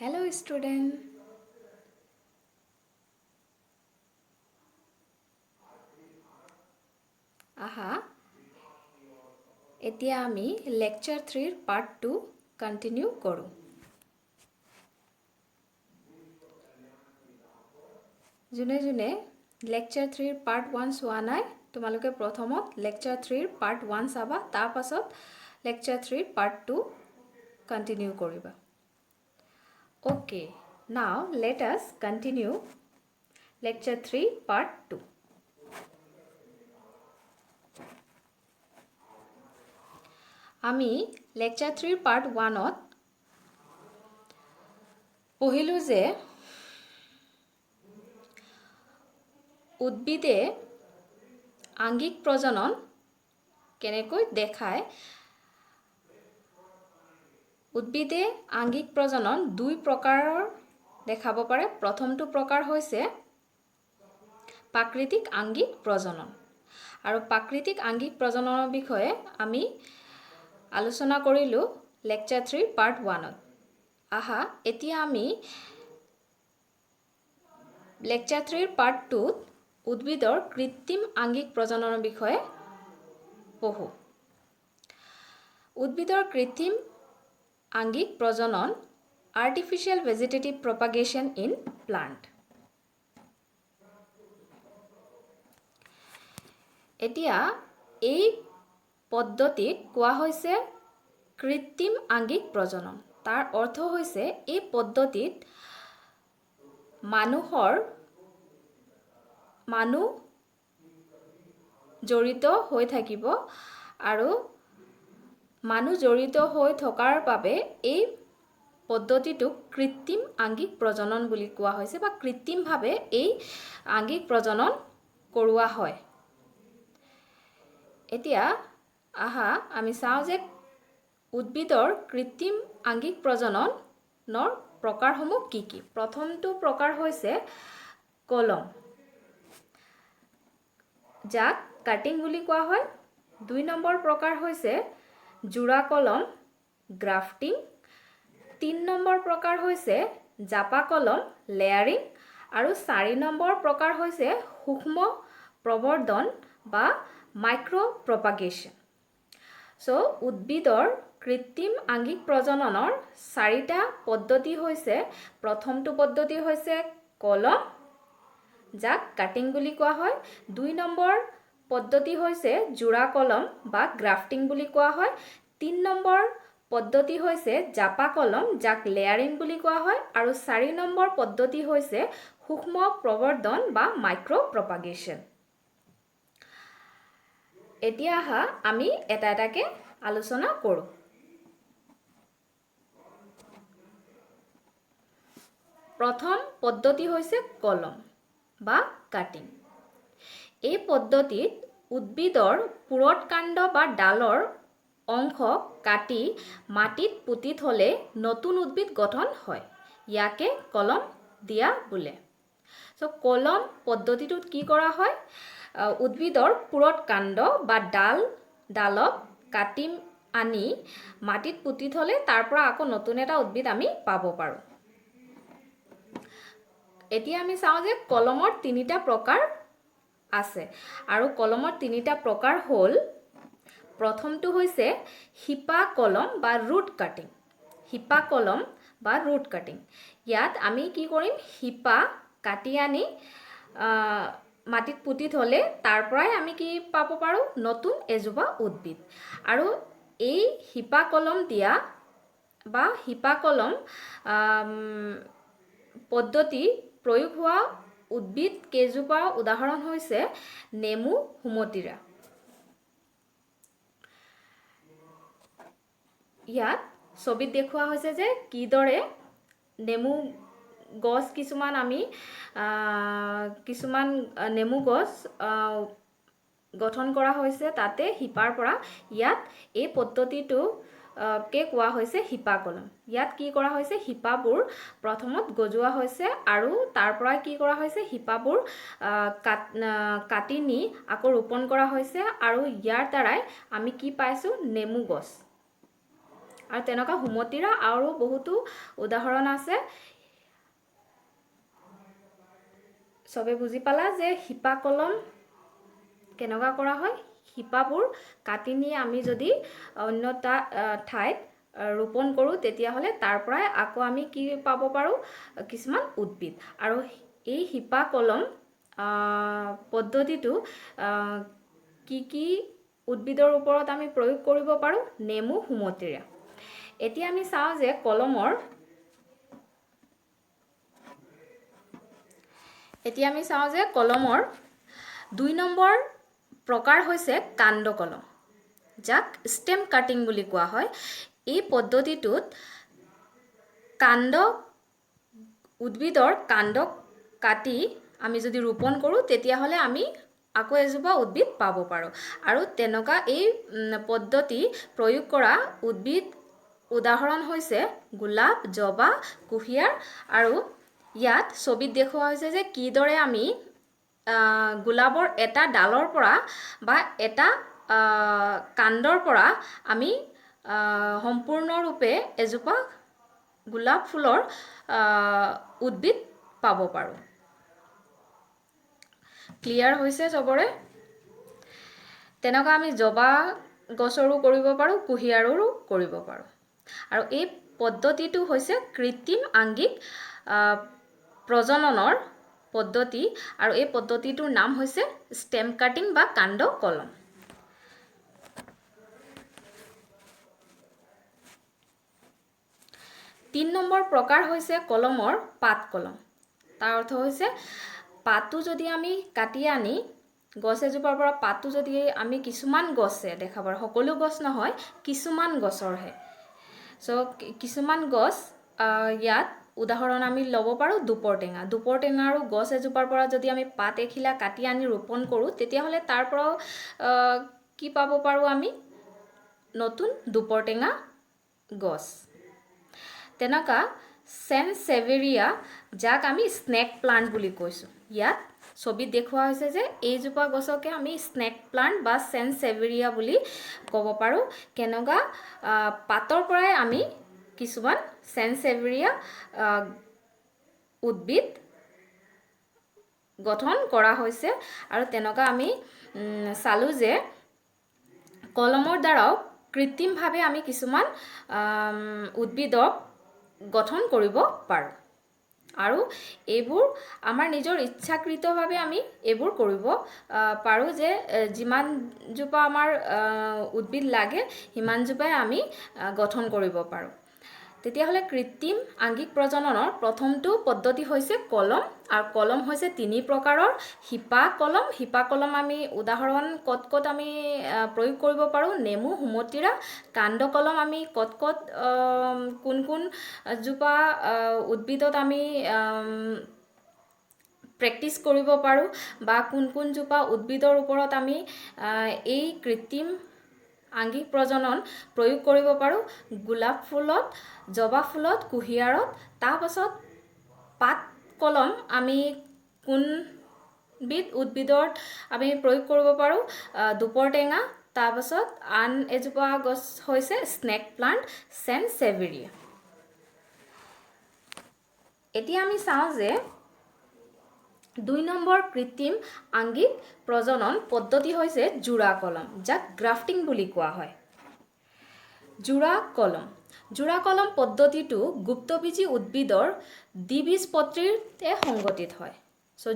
Hello student. এতিয়া আমি lecture 3 part 2 continue কৰো। জুনে lecture 3 part 1 চোৱা নাই তোমালোকে প্ৰথমত lecture 3 part 1 চাবা তাৰ পাছত lecture 3 part 2 continue কৰিবা। Okay, now let us continue lecture 3 part 2. আমি lecture 3 part 1ত পঢ়িলো যে উদ্ভিদে আংগিক প্ৰজনন কেনেকৈ দেখায়। উদ্ভিদে আংগিক প্ৰজনন দুই প্ৰকাৰৰ দেখাব পাৰে। প্ৰথমটো প্ৰকাৰ হৈছে প্ৰাকৃতিক আংগিক প্ৰজনন। আৰু প্ৰাকৃতিক আংগিক প্ৰজননৰ বিষয়ে আমি আলোচনা কৰিলো lecture 3 part 1ত। এতিয়া আমি lecture 3 part 2ত উদ্ভিদৰ কৃত্ৰিম আংগিক প্ৰজননৰ বিষয়ে পঢ়ো। উদ্ভিদৰ কৃত্ৰিম আংগিক প্ৰজনন artificial vegetative propagation in plant। এতিয়া এই পদ্ধতিক কোৱা হৈছে কৃত্ৰিম আংগিক প্ৰজনন। তাৰ অৰ্থ হৈছে এই পদ্ধতিত মানুহ জড়িত হৈ থাকিব আৰু মানুহ জড়িত হৈ থকাৰ বাবে এই পদ্ধতিটোক কৃত্ৰিম আংগিক প্ৰজনন বুলি কোৱা হৈছে বা কৃত্ৰিমভাৱে এই আংগিক প্ৰজনন কৰোৱা হয়। এতিয়া আমি চাওঁ যে উদ্ভিদৰ কৃত্ৰিম আংগিক প্ৰজননৰ প্ৰকাৰসমূহ কি কি। প্ৰথমটো প্ৰকাৰ হৈছে কলম, যাক কাটিং বুলি কোৱা হয়। 2 নম্বৰ প্ৰকাৰ হৈছে জোড়া কলম, গ্ৰাফটিং। 3 নম্বৰ প্ৰকাৰ হৈছে জাপা কলম, লেয়াৰিং। আৰু 4 নম্বৰ প্ৰকাৰ হৈছে সূক্ষ্ম প্ৰবৰ্ধন বা মাইক্ৰ প্ৰপাগেশ্যন। উদ্ভিদৰ কৃত্ৰিম আংগিক প্ৰজননৰ 4টা পদ্ধতি হৈছে, প্ৰথমটো পদ্ধতি হৈছে কলম, যাক কাটিং বুলি কোৱা হয়। 2 নম্বৰ পদ্ধতি হৈছে জোড়া কলম বা গ্ৰাফটিং বুলি কোৱা হয়। 3 নম্বৰ পদ্ধতি হৈছে জাপা কলম, যাক লেয়াৰিং বুলি কোৱা হয়। আৰু 4 নম্বৰ পদ্ধতি হৈছে সূক্ষ্ম প্ৰবৰ্ধন বা মাইক্ৰ প্ৰপাগেশ্যন। এতিয়া আমি এটা এটাকে আলোচনা কৰোঁ। প্ৰথম পদ্ধতি হৈছে কলম বা কাটিং। এই পদ্ধতিত উদ্ভিদৰ পুৰঠ কাণ্ড বা ডালৰ অংশ কাটি মাটিত পুতি থলে নতুন উদ্ভিদ গঠন হয়। ইয়াকে কলম দিয়া বোলে। কলম পদ্ধতিটোত কি কৰা হয়, উদ্ভিদৰ পুৰঠ কাণ্ড বা ডালক কাটি আনি মাটিত পুতি থলে তাৰ পৰা আকৌ নতুন এটা উদ্ভিদ আমি পাব পাৰোঁ। এতিয়া আমি চাওঁ যে কলমৰ 3টা প্ৰকাৰ আছে আৰু কলমৰ 3টা প্ৰকাৰ হ'ল, প্ৰথমটো হৈছে শিপা কলম বা ৰুট কাটিং। শিপা কলম বা ৰুট কাটিং। ইয়াত আমি কি কৰিম, শিপা কাটি আনি মাটিত পুতি থলে তাৰ পৰাই আমি কি পাব পাৰোঁ, নতুন এজোপা উদ্ভিদ। আৰু এই শিপা কলম দিয়া বা শিপা কলম পদ্ধতি প্ৰয়োগ হোৱা উদ্ভিদ কেইজোপা উদাহৰণ হৈছে নেমু, সুমতিৰা। ইয়াত ছবিত দেখুওৱা হৈছে যে কিদৰে নেমু গছ কিছুমান নেমু গছ গঠন কৰা হৈছে তাতে শিপাৰ পৰা। ইয়াত এই পদ্ধতিটো কে কোৱা হৈছে শিপা কলম। ইয়াত কি কৰা হৈছে, শিপাবোৰ প্ৰথমত গজোৱা হৈছে আৰু তাৰ পৰা কি কৰা হৈছে, শিপাবোৰ কাটি নি আকৌ ৰোপণ কৰা হৈছে আৰু ইয়াৰ দ্বাৰাই আমি কি পাইছোঁ, নেমু গছ আৰু তেনেকুৱা সুমতিৰা আৰু বহুতো উদাহৰণ আছে। সবে বুজি পালা যে শিপা কলম কেনেকুৱা কৰা হয়। শিপাবোৰ কাটি নি আমি যদি অন্য ঠাইত ৰোপণ কৰোঁ তেতিয়াহ'লে তাৰ পৰাই আকৌ আমি কি পাব পাৰোঁ, কিছুমান উদ্ভিদ। আৰু এই শিপা কলম পদ্ধতিটো কি উদ্ভিদৰ ওপৰত আমি প্ৰয়োগ কৰিব পাৰোঁ, নেমু সুমতিৰা। এতিয়া আমি চাওঁ যে কলমৰ 2 নম্বৰ প্ৰকাৰ হৈছে কাণ্ড কলম, যাক ষ্টেম কাটিং বুলি কোৱা হয়। এই পদ্ধতিটোত উদ্ভিদৰ কাণ্ড কাটি আমি যদি ৰোপণ কৰোঁ তেতিয়াহ'লে আমি আকৌ এজোপা উদ্ভিদ পাব পাৰোঁ। আৰু তেনেকুৱা এই পদ্ধতি প্ৰয়োগ কৰা উদ্ভিদ উদাহৰণ হৈছে গোলাপ, জবা, কুঁহিয়াৰ। আৰু ইয়াত ছবিত দেখুওৱা হৈছে যে কিদৰে আমি গোলাপৰ এটা ডালৰ পৰা বা এটা কাণ্ডৰ পৰা আমি সম্পূৰ্ণৰূপে এজোপা গোলাপ ফুলৰ উদ্ভিদ পাব পাৰোঁ। ক্লিয়াৰ হৈছে চবৰে? তেনেকুৱা আমি জবা গছৰো কৰিব পাৰোঁ, কুঁহিয়াৰৰো কৰিব পাৰোঁ। আৰু এই পদ্ধতিটো হৈছে কৃত্ৰিম আংগিক প্ৰজননৰ পদ্ধতি, আৰু এই পদ্ধতিটোৰ নাম হৈছে ষ্টেম কাটিং বা কাণ্ড কলম। তিন নম্বৰ প্ৰকাৰ হৈছে কলমৰ পাত কলম। তাৰ অৰ্থ হৈছে পাতটো যদি আমি কাটি আনি গছ এজোপাৰ পৰা পাতটো যদি আমি কিছুমান গছে দেখা পাওঁ, সকলো গছ নহয়, কিছুমান গছৰহে। কিছুমান গছ ইয়াত উদাহৰণ আমি ল'ব পাৰোঁ দুপৰটেঙা। দুপৰটেঙাৰো গছ এজোপাৰ পৰা যদি আমি পাত এখিলা কাটি আনি ৰোপণ কৰোঁ তেতিয়াহ'লে তাৰ পৰাও কি পাব পাৰোঁ, আমি নতুন দুপৰটেঙা গছ। তেনেকুৱা চেনচেভেৰিয়া, যাক আমি স্নেক প্লাণ্ট বুলি কৈছোঁ। ইয়াত ছবিত দেখুওৱা হৈছে যে এইজোপা গছকে আমি স্নেক প্লাণ্ট বা চেনচেভেৰিয়া বুলি ক'ব পাৰোঁ। কেনেকুৱা পাতৰ পৰাই আমি কিছুমান চেনচেভেৰিয়া উদ্ভিদ গঠন কৰা হৈছে। আৰু তেনেকুৱা আমি চালোঁ যে কলমৰ দ্বাৰাও কৃত্ৰিমভাৱে আমি কিছুমান উদ্ভিদক গঠন কৰিব পাৰোঁ। আৰু এইবোৰ আমাৰ নিজৰ ইচ্ছাকৃতভাৱে আমি এইবোৰ কৰিব পাৰোঁ, যে যিমানজোপা আমাৰ উদ্ভিদ লাগে সিমানজোপাই আমি গঠন কৰিব পাৰোঁ। তেতিয়াহ'লে কৃত্ৰিম আংগিক প্ৰজননৰ প্ৰথমটো পদ্ধতি হৈছে কলম। আৰু কলম হৈছে 3 প্ৰকাৰৰ। শিপা কলম আমি উদাহৰণ ক'ত আমি প্ৰয়োগ কৰিব পাৰোঁ, নেমু সুমতিৰা। কাণ্ড কলম আমি কোন জোপা উদ্ভিদত আমি প্ৰেক্টিছ কৰিব পাৰোঁ, বা কোন জোপা উদ্ভিদৰ ওপৰত আমি এই কৃত্ৰিম আংগিক প্ৰজনন প্ৰয়োগ কৰিব পাৰোঁ, গোলাপ ফুলত, জবা ফুলত, কুঁহিয়াৰত। তাৰপাছত পাত কলম আমি কোনবিধ উদ্ভিদত আমি প্ৰয়োগ কৰিব পাৰোঁ, দুপৰটেঙা। তাৰপাছত আন এজোপা গছ হৈছে স্নেক প্লাণ্ট, চেনচেভেৰিয়া। এতিয়া আমি চাওঁ যে 2 নম্বৰ কৃত্ৰিম আংগিক প্ৰজনন পদ্ধতি হৈছে যোৰা কলম, যাক গ্ৰাফটিং বুলি কোৱা হয়। যোৰা কলম পদ্ধতিটো গুপ্তবীজী উদ্ভিদৰ দ্বিবীজপত্ৰীতে সংঘটিত হয়।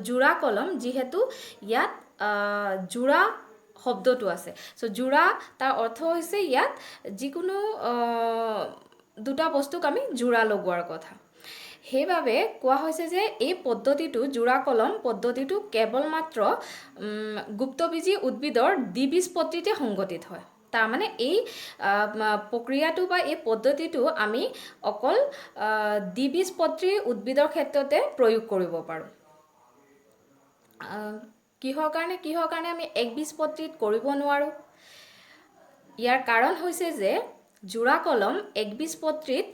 যোৰা কলম, যিহেতু ইয়াত যোৰা শব্দটো আছে, যোৰা তাৰ অৰ্থ হৈছে ইয়াত যিকোনো দুটা বস্তুক আমি যোৰা লগোৱাৰ কথা। সেইবাবে কোৱা হৈছে যে এই পদ্ধতিটো, যোৰা কলম পদ্ধতিটো কেৱল মাত্ৰ গুপ্তবীজী উদ্ভিদৰ দ্বিবীজপত্ৰীতে সংঘটিত হয়। তাৰমানে এই প্ৰক্ৰিয়াটো বা এই পদ্ধতিটো আমি অকল দ্বিবীজপত্ৰী উদ্ভিদৰ ক্ষেত্ৰতে প্ৰয়োগ কৰিব পাৰোঁ। কিহৰ কাৰণে আমি একবীজপত্ৰীত কৰিব নোৱাৰোঁ? ইয়াৰ কাৰণ হৈছে যে যোৰা কলম একবীজপত্ৰীত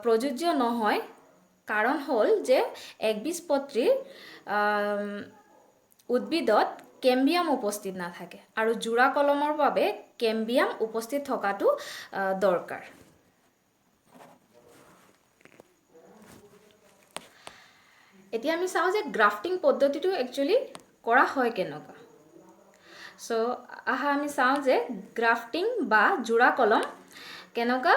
প্ৰযোজ্য নহয়। কাৰণ হ'ল যে একবীজপত্ৰীৰ উদ্ভিদত কেম্বিয়াম উপস্থিত নাথাকে, আৰু যোৰা কলমৰ বাবে কেম্বিয়াম উপস্থিত থকাটো দৰকাৰ। এতিয়া আমি চাওঁ যে গ্ৰাফটিং পদ্ধতিটো একচুৱেলি কৰা হয় কেনেকুৱা। সো আহা আমি চাওঁ যে গ্ৰাফটিং বা জোড়া কলম কেনেকুৱা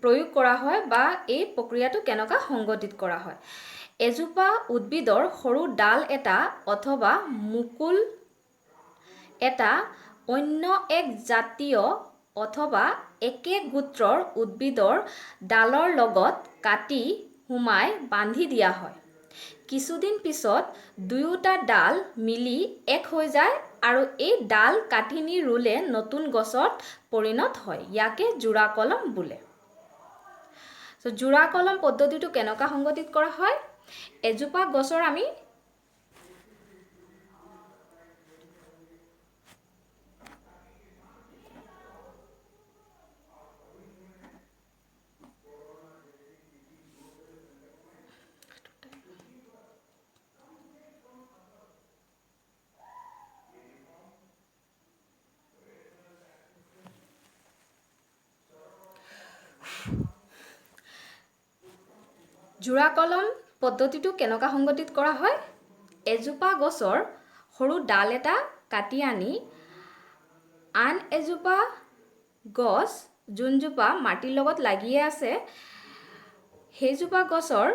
প্ৰয়োগ কৰা হয় বা এই প্ৰক্ৰিয়াটো কেনেকুৱা সংগঠিত কৰা হয়। এজোপা উদ্ভিদৰ সৰু ডাল এটা অথবা মুকুল এটা অন্য এক জাতীয় অথবা একে গোত্ৰৰ উদ্ভিদৰ ডালৰ লগত কাটি সুমাই বান্ধি দিয়া হয়। কিছুদিন পিছত দুয়োটা ডাল মিলি এক হৈ যায় আৰু এই ডাল কাটি নি ৰুলে নতুন গছত পৰিণত হয়। ইয়াকে জোড়া কলম বোলে। সো জোড়া কলম পদ্ধতিটো কেনেকুৱা সংগঠিত কৰা হয়। এজোপা গছৰ আমি জোড়া কলম পদ্ধতিটো কেনেকুৱা সংগঠিত কৰা হয়। এজোপা গছৰ সৰু ডাল এটা কাটি আনি আন এজোপা গছ যোনজোপা মাটিৰ লগত লাগিয়ে আছে সেইজোপা গছৰ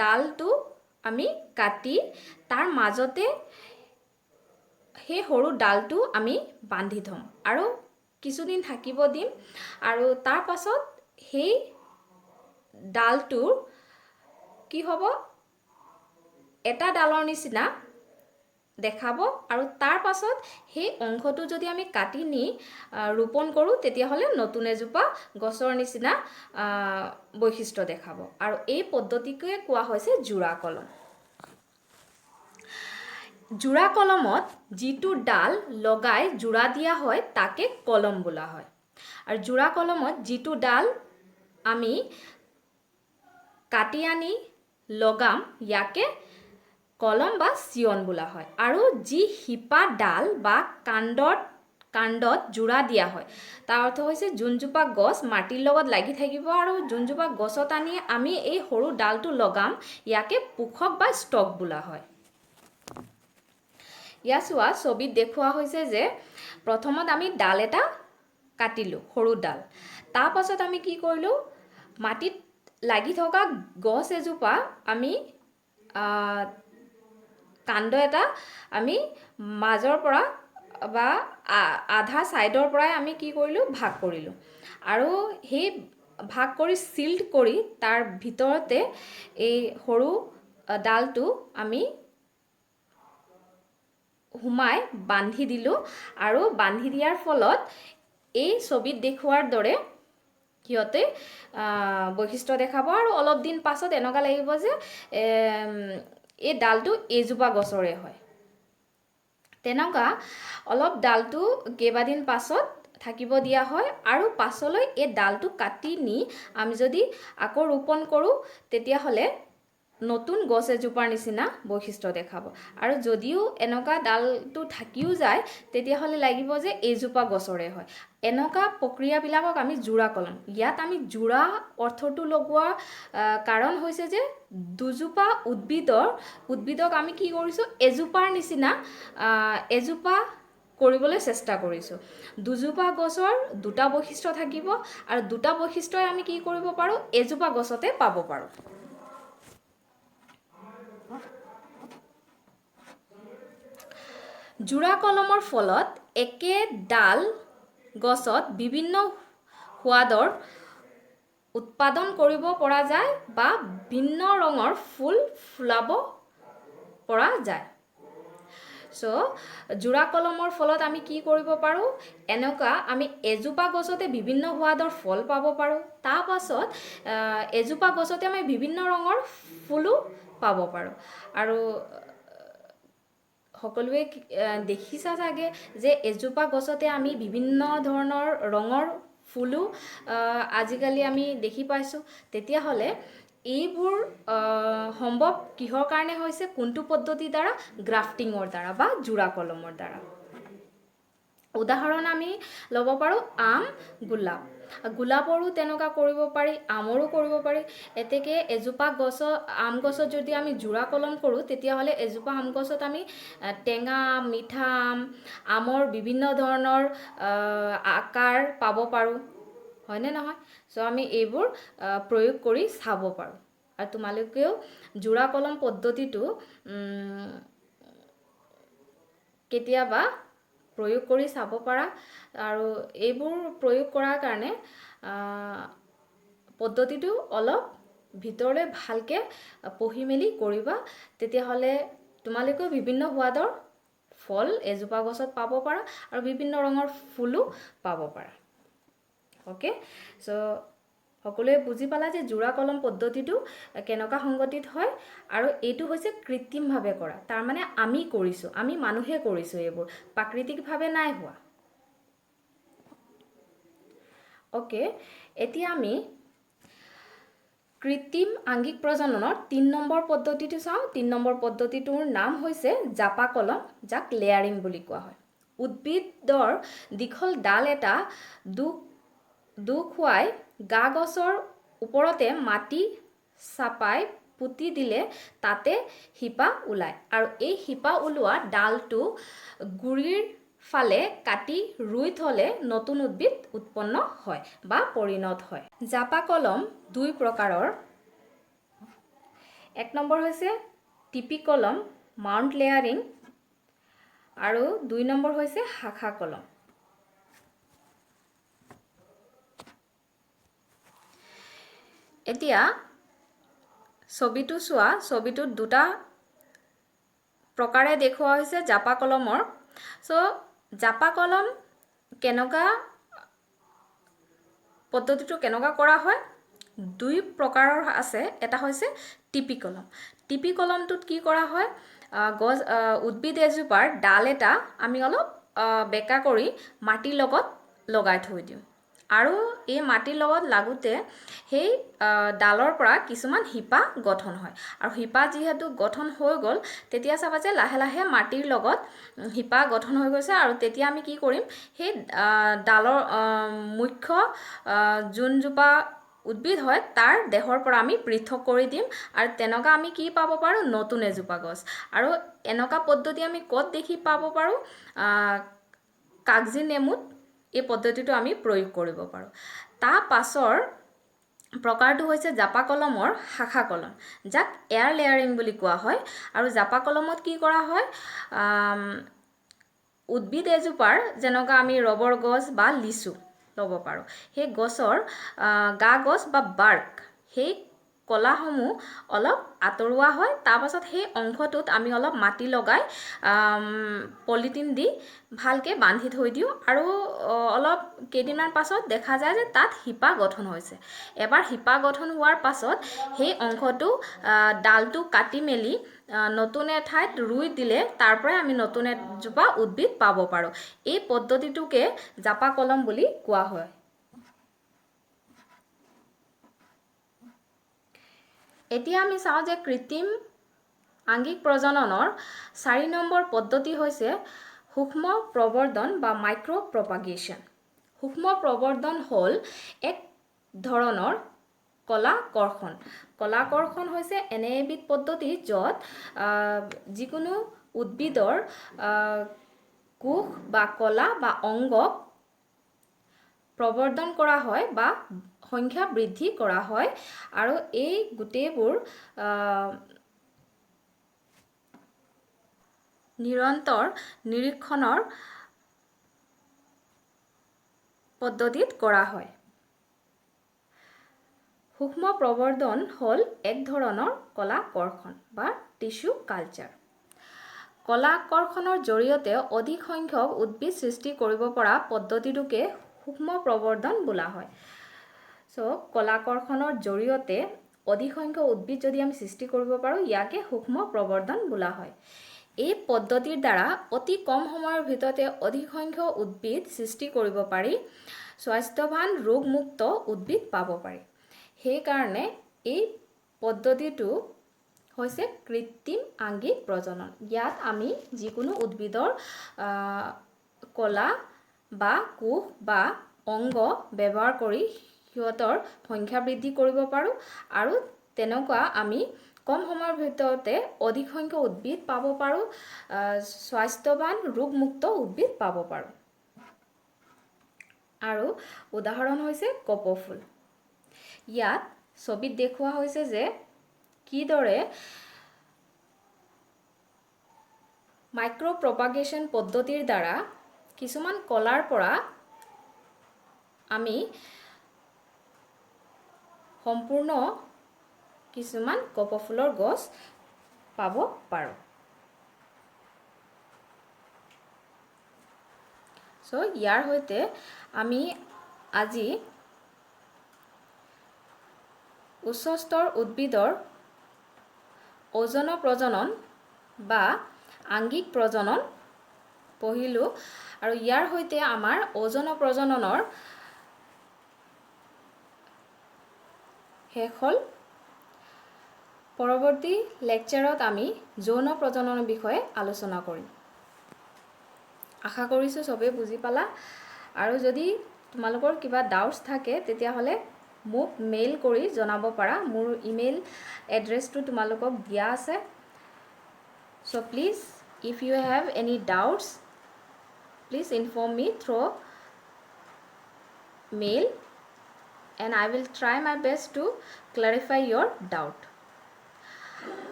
ডালটো আমি কাটি তাৰ মাজতে সেই সৰু ডালটো আমি বান্ধি থম আৰু কিছুদিন থাকিব দিম আৰু তাৰ পাছত সেই ডালটোৰ কি হ'ব, এটা ডালৰ নিচিনা দেখাব আৰু তাৰ পাছত সেই অংশটো যদি আমি কাটি নি ৰোপণ কৰোঁ তেতিয়াহ'লে নতুন এজোপা গছৰ নিচিনা বৈশিষ্ট্য দেখাব আৰু এই পদ্ধতিকে কোৱা হৈছে জোড়া কলম। জোড়া কলমত যিটো ডাল লগাই জোড়া দিয়া হয় তাকে কলম বোলা হয় আৰু জোড়া কলমত যিটো ডাল আমি কাটি আনি লগাম ইয়াকে কলম বা চিয়ন বোলা হয়। আৰু যি শিপা ডাল বা কাণ্ডত জোড়া দিয়া হয় তাৰ অৰ্থ হৈছে যোনজোপা গছ মাটিৰ লগত লাগি থাকিব আৰু যোনজোপা গছত আনি আমি এই সৰু ডালটো লগাম ইয়াকে পোখক বা ষ্টক বোলা হয়। ইয়াত চোৱা ছবিত দেখুওৱা হৈছে যে প্ৰথমত আমি ডাল এটা কাটিলোঁ, সৰু ডাল। তাৰ পাছত আমি কি কৰিলোঁ, মাটিত লাগি থকা গছ এজোপা আমি কাণ্ড এটা আমি মাজৰ পৰা বা আধা ছাইডৰ পৰাই আমি কি কৰিলোঁ, ভাগ কৰিলোঁ আৰু সেই ভাগ কৰি চিল্ড কৰি তাৰ ভিতৰতে এই সৰু ডালটো আমি সুমাই বান্ধি দিলোঁ আৰু বান্ধি দিয়াৰ ফলত এই ছবিত দেখুওৱাৰ দৰে সিহঁতে বৈশিষ্ট্য দেখাব আৰু অলপ দিন পাছত এনেকুৱা লাগিব যে এই ডালটো এজোপা গছৰে হয়। তেনেকুৱা অলপ ডালটো কেইবাদিন পাছত থাকিব দিয়া হয় আৰু পাছলৈ এই ডালটো কাটি নি আমি যদি আকৌ ৰোপণ কৰোঁ তেতিয়াহ'লে নতুন গছ এজোপাৰ নিচিনা বৈশিষ্ট্য দেখাব আৰু যদিও এনেকুৱা ডালটো থাকিও যায় তেতিয়াহ'লে লাগিব যে এজোপা গছৰে হয়। এনেকুৱা প্ৰক্ৰিয়াবিলাকক আমি জোড়া কলম। ইয়াত আমি জোড়া অৰ্থটো লগোৱাৰ কাৰণ হৈছে যে দুজোপা উদ্ভিদক আমি কি কৰিছোঁ, এজোপাৰ নিচিনা এজোপা কৰিবলৈ চেষ্টা কৰিছোঁ। দুজোপা গছৰ দুটা বৈশিষ্ট্য থাকিব আৰু দুটা বৈশিষ্ট্যই আমি কি কৰিব পাৰোঁ, এজোপা গছতে পাব পাৰোঁ। জোড়া কলমৰ ফলত একে ডাল গছত বিভিন্ন সোৱাদৰ উৎপাদন কৰিব পৰা যায় বা ভিন্ন ৰঙৰ ফুল ফুলাব পৰা যায়। সো জোড়া কলমৰ ফলত আমি কি কৰিব পাৰোঁ, এনেকুৱা আমি এজোপা গছতে বিভিন্ন সোৱাদৰ ফল পাব পাৰোঁ। তাৰ পাছত এজোপা গছতে আমি বিভিন্ন ৰঙৰ ফুলো পাব পাৰোঁ আৰু সকলোৱে দেখিছা চাগে যে এজোপা গছতে আমি বিভিন্ন ধৰণৰ ৰঙৰ ফুলো আজিকালি আমি দেখি পাইছোঁ। তেতিয়াহ'লে এইবোৰ সম্ভৱ কিহৰ কাৰণে হৈছে, কোনটো পদ্ধতিৰ দ্বাৰা, গ্ৰাফটিঙৰ দ্বাৰা বা জোড়া কলমৰ দ্বাৰা। উদাহৰণ আমি ল'ব পাৰোঁ আম, গোলাপ। গোলাপৰো তেনেকুৱা কৰিব পাৰি, আমৰো কৰিব পাৰি। এতেকে এজোপা গছত আম গছত যদি আমি জোৰা কলম কৰোঁ, তেতিয়াহ'লে এজোপা আম গছত আমি টেঙা, মিঠা আমৰ বিভিন্ন ধৰণৰ আকাৰ পাব পাৰোঁ, হয়নে নহয়? চ' আমি এইবোৰ প্ৰয়োগ কৰি চাব পাৰোঁ। আৰু তোমালোকেও জোৰা কলম পদ্ধতিটো কেতিয়াবা প্ৰয়োগ কৰি চাব পাৰা। আৰু এইবোৰ প্ৰয়োগ কৰাৰ কাৰণে পদ্ধতিটো অলপ ভিতৰলৈ ভালকৈ পঢ়ি মেলি কৰিবা, তেতিয়াহ'লে তোমালোকেও বিভিন্ন সোৱাদৰ ফল এজোপা গছত পাব পাৰা আৰু বিভিন্ন ৰঙৰ ফুলো পাব পাৰা। অ'কে, চ' সকলোৱে বুজি পালা যে জোৰা কলম পদ্ধতিটো কেনেকুৱা সংগঠিত হয়, আৰু এইটো হৈছে কৃত্ৰিমভাৱে কৰা। তাৰমানে আমি কৰিছোঁ, আমি মানুহে কৰিছোঁ, এইবোৰ প্ৰাকৃতিকভাৱে নাই হোৱা। অ'কে, এতিয়া আমি কৃত্ৰিম আংগিক প্ৰজননৰ ৩ নম্বৰ পদ্ধতিটো চাওঁ। ৩ নম্বৰ পদ্ধতিটোৰ নাম হৈছে জাপা কলম, যাক লেয়াৰিং বুলি কোৱা হয়। উদ্ভিদৰ দীঘল ডাল এটা খুৱাই গা গছৰ ওপৰতে মাটি চাপাই পুতি দিলে তাতে শিপা ওলায়, আৰু এই শিপা ওলোৱা ডালটো গুৰিৰ ফালে কাটি ৰুই থ'লে নতুন উদ্ভিদ উৎপন্ন হয় বা পৰিণত হয়। জাপা কলম 2 প্ৰকাৰৰ। 1 নম্বৰ হৈছে টিপি কলম, মাউণ্ট লেয়াৰিং, আৰু 2 নম্বৰ হৈছে শাখা কলম। এতিয়া ছবিটো চোৱা, ছবিটোত 2টা প্ৰকাৰে দেখুওৱা হৈছে জাপা কলমৰ। চ' জাপা কলম পদ্ধতিটো কেনেকুৱা কৰা হয়? 2 প্ৰকাৰৰ আছে। এটা হৈছে টিপি কলম। টিপি কলমটোত কি কৰা হয়? উদ্ভিদ এজোপাৰ ডাল এটা আমি অলপ বেঁকা কৰি মাটিৰ লগত লগাই থৈ দিওঁ, আৰু এই মাটিৰ লগত লাগোতে সেই ডালৰ পৰা কিছুমান শিপা গঠন হয়। আৰু শিপা যিহেতু গঠন হৈ গ'ল, তেতিয়া চাবা যে লাহে লাহে মাটিৰ লগত শিপা গঠন হৈ গৈছে, আৰু তেতিয়া আমি কি কৰিম? সেই ডালৰ মুখ্য যোনজোপা উদ্ভিদ হয় তাৰ দেহৰ পৰা আমি পৃথক কৰি দিম, আৰু তেনেকুৱা আমি কি পাব পাৰোঁ? নতুন এজোপা গছ। আৰু এনেকুৱা পদ্ধতি আমি ক'ত দেখি পাব পাৰোঁ? কাগজি নেমুত এই পদ্ধতিটো আমি প্ৰয়োগ কৰিব পাৰোঁ। তাৰ পাছৰ প্ৰকাৰটো হৈছে জাপা কলমৰ শাখা কলম, যাক এয়াৰ লেয়াৰিং বুলি কোৱা হয়। আৰু জাপা কলমত কি কৰা হয়? উদ্ভিদ এজোপাৰ, যেনেকুৱা আমি ৰবৰ গছ বা লিচু ল'ব পাৰোঁ, সেই গছৰ গা গছ বা বাৰ্ক, সেই কলাসমূহ অলপ আঁতৰোৱা হয়। তাৰপাছত সেই অংশটোত আমি অলপ মাটি লগাই পলিথিন দি ভালকৈ বান্ধি থৈ দিওঁ, আৰু অলপ কেইদিনমান পাছত দেখা যায় যে তাত শিপা গঠন হৈছে। এবাৰ শিপা গঠন হোৱাৰ পাছত সেই অংশটো ডালটো কাটি মেলি নতুন এঠাইত ৰুই দিলে তাৰ পৰাই আমি নতুন এজোপা উদ্ভিদ পাব পাৰোঁ। এই পদ্ধতিটোকে জাপা কলম বুলি কোৱা হয়। এতিয়া আমি চাওঁ যে কৃত্ৰিম আংগিক প্ৰজননৰ 4 নম্বৰ পদ্ধতি হৈছে সূক্ষ্ম প্ৰবৰ্ধন বা মাইক্ৰ' প্ৰপাগেশ্যন। সূক্ষ্ম প্ৰবৰ্ধন হ'ল এক ধৰণৰ কলাকৰ্ষণ। কলাকৰ্ষণ হৈছে এনে এবিধ পদ্ধতি য'ত যিকোনো উদ্ভিদৰ কোষ বা কলা বা অংগক প্ৰবৰ্ধন কৰা হয় বা সংখ্যা বৃদ্ধি কৰা হয়, আৰু এই গোটেইবোৰ নিৰন্তৰ নিৰীক্ষণৰ পদ্ধতিত কৰা হয়। সূক্ষ্ম প্ৰবৰ্ধন হ'ল এক ধৰণৰ কলাকৰ্ষণ বা টিস্যু কালচাৰ। কলাকৰ্ষণৰ জৰিয়তে অধিক সংখ্যক উদ্ভিদ সৃষ্টি কৰিব পৰা পদ্ধতিটোকে সূক্ষ্ম প্ৰবৰ্ধন বোলা হয়। চ' কলাকৰ্ষণৰ জৰিয়তে অধিক সংখ্যক উদ্ভিদ যদি আমি সৃষ্টি কৰিব পাৰোঁ, ইয়াকে সূক্ষ্ম প্ৰবৰ্ধন বোলা হয়। এই পদ্ধতিৰ দ্বাৰা অতি কম সময়ৰ ভিতৰতে অধিক সংখ্যক উদ্ভিদ সৃষ্টি কৰিব পাৰি, স্বাস্থ্যৱান ৰোগমুক্ত উদ্ভিদ পাব পাৰি। সেইকাৰণে এই পদ্ধতিটো হৈছে কৃত্ৰিম আংগিক প্ৰজনন। ইয়াত আমি যিকোনো উদ্ভিদৰ কলা বা কোষ বা অংগ ব্যৱহাৰ কৰি সিহঁতৰ সংখ্যা বৃদ্ধি কৰিব পাৰোঁ আৰু তেনেকুৱা আমি কম সময়ৰ ভিতৰতে অধিক সংখ্যক উদ্ভিদ পাব পাৰোঁ, স্বাস্থ্যৱান ৰোগমুক্ত উদ্ভিদ পাব পাৰোঁ। আৰু উদাহৰণ হৈছে কপৌফুল। ইয়াত ছবিত দেখুওৱা হৈছে যে কিদৰে মাইক্ৰ' প্ৰপাগেশ্যন পদ্ধতিৰ দ্বাৰা কিছুমান কলাৰ পৰা আমি সম্পূৰ্ণ কিছুমান কপৌফুলৰ গছ পাব পাৰোঁ। চ' ইয়াৰ সৈতে আমি আজি উচ্চ স্তৰ উদ্ভিদৰ অযৌন প্ৰজনন বা আংগিক প্ৰজনন পঢ়িলোঁ আৰু ইয়াৰ সৈতে আমাৰ অযৌন প্ৰজননৰ শেষ হ'ল। পৰৱৰ্তী লেকচাৰত আমি যৌন প্ৰজননৰ বিষয়ে আলোচনা কৰিম। আশা কৰিছোঁ চবেই বুজি পালা, আৰু যদি তোমালোকৰ কিবা ডাউটছ থাকে তেতিয়াহ'লে মোক মেইল কৰি জনাব পাৰা। মোৰ ইমেইল এড্ৰেছটো তোমালোকক দিয়া আছে। So' please if you have any doubts please inform me through mail and I will try my best to clarify your doubt.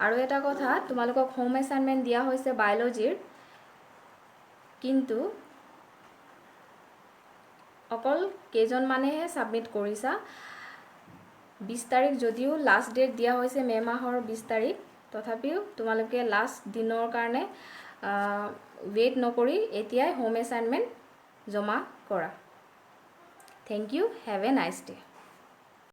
আৰু এটা কথা, তোমালোকক হোম এছাইনমেণ্ট দিয়া হৈছে বায়'লজিৰ, কিন্তু অকল কেইজনমানেহে ছাবমিট কৰিছা। 20 তাৰিখ যদিও লাষ্ট ডেট দিয়া হৈছে মে' মাহৰ 20 তাৰিখ, তথাপিও তোমালোকে লাষ্ট দিনৰ কাৰণে ৱেইট নকৰি এতিয়াই হোম এছাইনমেণ্ট জমা কৰা। Thank you, have a nice day.